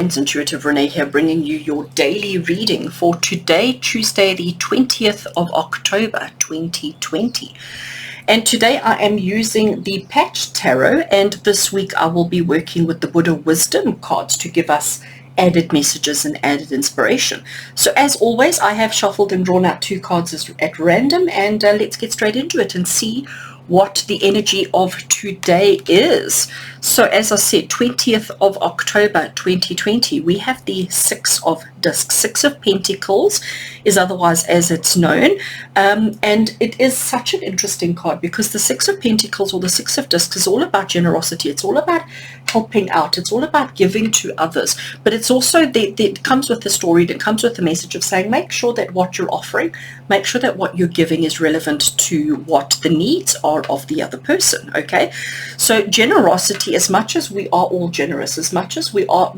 Intuitive Rene here, bringing you your daily reading for today, Tuesday, the 20th of October, 2020. And today I am using the Patch Tarot, and this week I will be working with the Buddha Wisdom cards to give us added messages and added inspiration. So as always, I have shuffled and drawn out two cards at random, and let's get straight into it and see what the energy of today is. So as I said, 20th of October 2020, we have the Six of Discs. Six of Pentacles is otherwise as it's known, and it is such an interesting card because the Six of Pentacles or the Six of Discs is all about generosity. It's all about helping out. It's all about giving to others, but it's also it comes with the story, it comes with the message of saying make sure that what you're offering, make sure that what you're giving is relevant to what the needs are of the other person. Okay, so generosity, as much as we are all generous, as much as we all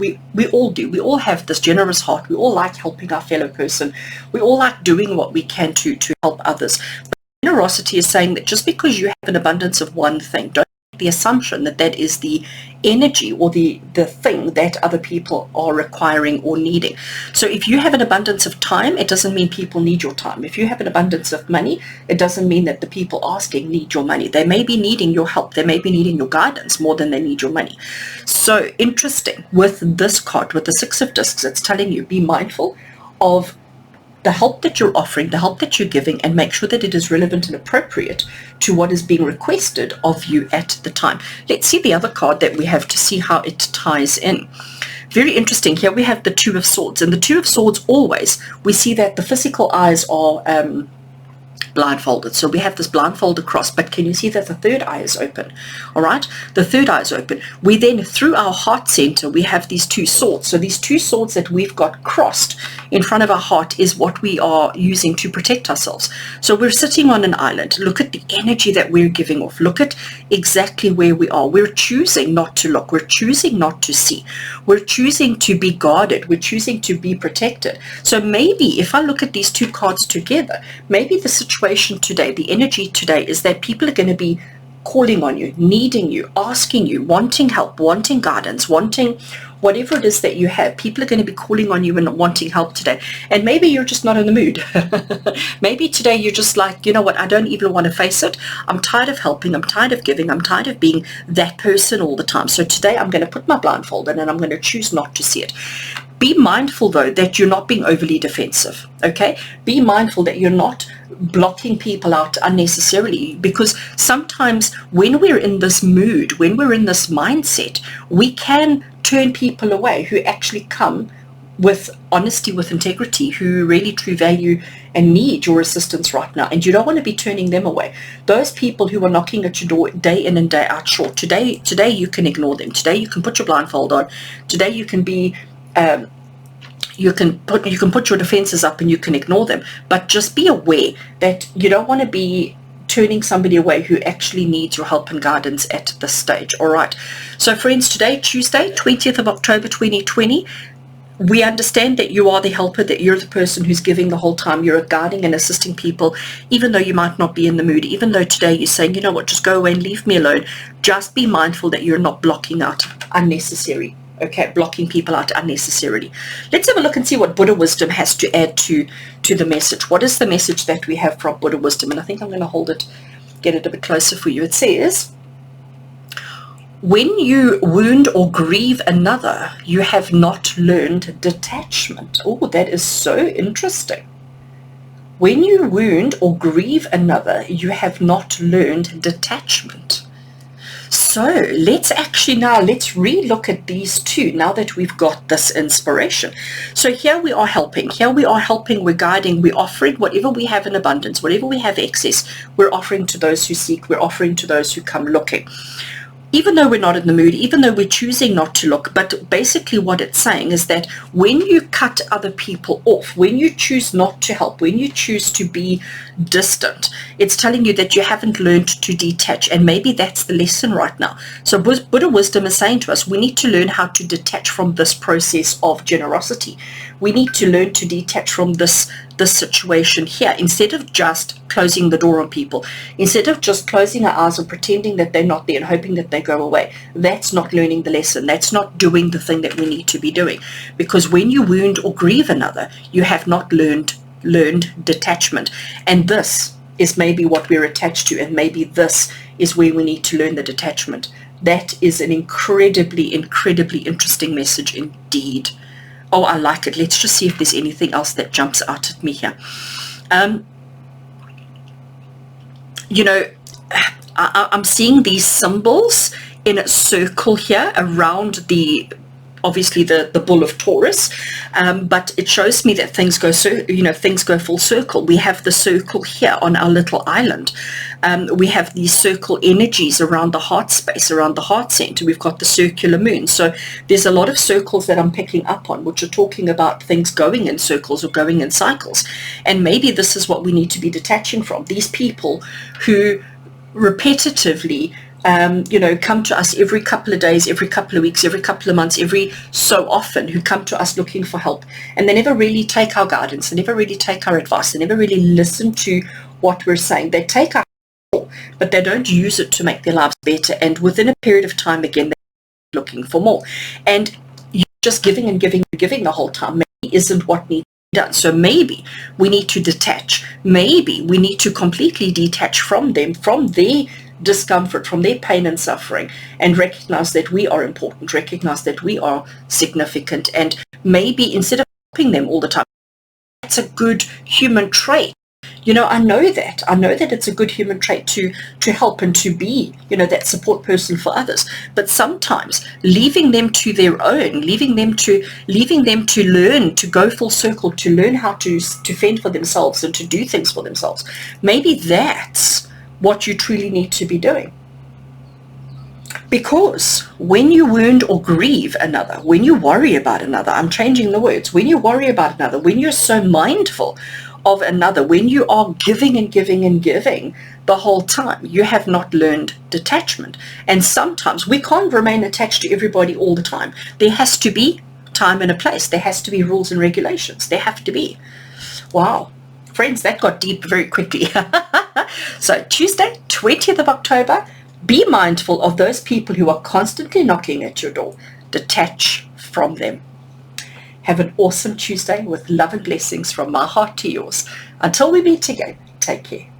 have this generous heart, we all like helping our fellow person, we all like doing what we can to help others. But generosity is saying that just because you have an abundance of one thing, don't make the assumption that that is the energy or the thing that other people are requiring or needing. So if you have an abundance of time, it doesn't mean people need your time. If you have an abundance of money, it doesn't mean that the people asking need your money. They may be needing your help. They may be needing your guidance more than they need your money. So interesting with this card, with the Six of Discs, it's telling you be mindful of the help that you're offering, the help that you're giving, and make sure that it is relevant and appropriate to what is being requested of you at the time. Let's see the other card that we have to see how it ties in. Very interesting. Here we have the Two of Swords, and the Two of Swords, always we see that the physical eyes are blindfolded. So we have this blindfold across, but can you see that the third eye is open? All right, the third eye is open. We then, through our heart center, we have these two swords. So these two swords that we've got crossed in front of our heart is what we are using to protect ourselves. So we're sitting on an island. Look at the energy that we're giving off. Look at exactly where we are. We're choosing not to look. We're choosing not to see. We're choosing to be guarded. We're choosing to be protected. So maybe if I look at these two cards together, maybe the situation today, the energy today is that people are going to be calling on you, needing you, asking you, wanting help, wanting guidance, wanting whatever it is that you have. People are going to be calling on you and wanting help today. And maybe you're just not in the mood. Maybe today you're just like, you know what, I don't even want to face it. I'm tired of helping. I'm tired of giving. I'm tired of being that person all the time. So today I'm going to put my blindfold in and I'm going to choose not to see it. Be mindful, though, that you're not being overly defensive, okay? Be mindful that you're not blocking people out unnecessarily, because sometimes when we're in this mood, when we're in this mindset, we can turn people away who actually come with honesty, with integrity, who really truly value and need your assistance right now, and you don't want to be turning them away. Those people who are knocking at your door day in and day out, sure, today you can ignore them. Today you can put your blindfold on. Today you can be you can put your defenses up and you can ignore them, but just be aware that you don't want to be turning somebody away who actually needs your help and guidance at this stage. All right, so friends, today, Tuesday, 20th of October 2020, we understand that you are the helper, that you're the person who's giving the whole time. You're guiding and assisting people, even though you might not be in the mood, even though today you're saying, you know what, just go away and leave me alone. Just be mindful that you're not blocking out unnecessary. Okay, blocking people out unnecessarily. Let's have a look and see what Buddha Wisdom has to add to the message. What is the message that we have from Buddha Wisdom? And I think I'm going to hold it, get it a bit closer for you. It says, when you wound or grieve another, you have not learned detachment. Oh, that is so interesting. When you wound or grieve another, you have not learned detachment. So let's re-look at these two now that we've got this inspiration. So here we are helping, we're guiding, we're offering whatever we have in abundance, whatever we have excess, we're offering to those who seek, we're offering to those who come looking. Even though we're not in the mood, even though we're choosing not to look, but basically what it's saying is that when you cut other people off, when you choose not to help, when you choose to be distant, it's telling you that you haven't learned to detach, and maybe that's the lesson right now. So Buddha Wisdom is saying to us, we need to learn how to detach from this process of generosity. We need to learn to detach from this this situation here, instead of just closing the door on people, instead of just closing our eyes and pretending that they're not there and hoping that they go away. That's not learning the lesson. That's not doing the thing that we need to be doing. Because when you wound or grieve another, you have not learned detachment. And this is maybe what we're attached to, and maybe this is where we need to learn the detachment. That is an incredibly, incredibly interesting message indeed. Oh, I like it. Let's just see if there's anything else that jumps out at me here. You know, I'm seeing these symbols in a circle here around obviously the bull of Taurus, but it shows me that things go full circle. We have the circle here on our little island. We have these circle energies around the heart space, around the heart center. We've got the circular moon. So there's a lot of circles that I'm picking up on, which are talking about things going in circles or going in cycles. And maybe this is what we need to be detaching from. These people who repetitively come to us every couple of days, every couple of weeks, every couple of months, every so often, who come to us looking for help, and they never really take our guidance, they never really take our advice, they never really listen to what we're saying. They take our help, but they don't use it to make their lives better, and within a period of time again they're looking for more, and you're just giving and giving and giving the whole time. Maybe isn't what needs to be done. So maybe we need to detach. Maybe we need to completely detach from them, from their discomfort, from their pain and suffering, and recognize that we are important, recognize that we are significant, and maybe instead of helping them all the time, that's a good human trait. I know that it's a good human trait to help and to be, that support person for others. But sometimes leaving them to their own, leaving them to learn, to go full circle, to learn how to fend for themselves and to do things for themselves. Maybe that's what you truly need to be doing. Because when you wound or grieve another, when you worry about another, I'm changing the words, when you worry about another, when you're so mindful of another, when you are giving and giving and giving the whole time, you have not learned detachment. And sometimes we can't remain attached to everybody all the time. There has to be time and a place. There has to be rules and regulations. There have to be. Wow. Friends, that got deep very quickly. So Tuesday, 20th of October, be mindful of those people who are constantly knocking at your door. Detach from them. Have an awesome Tuesday with love and blessings from my heart to yours. Until we meet again, take care.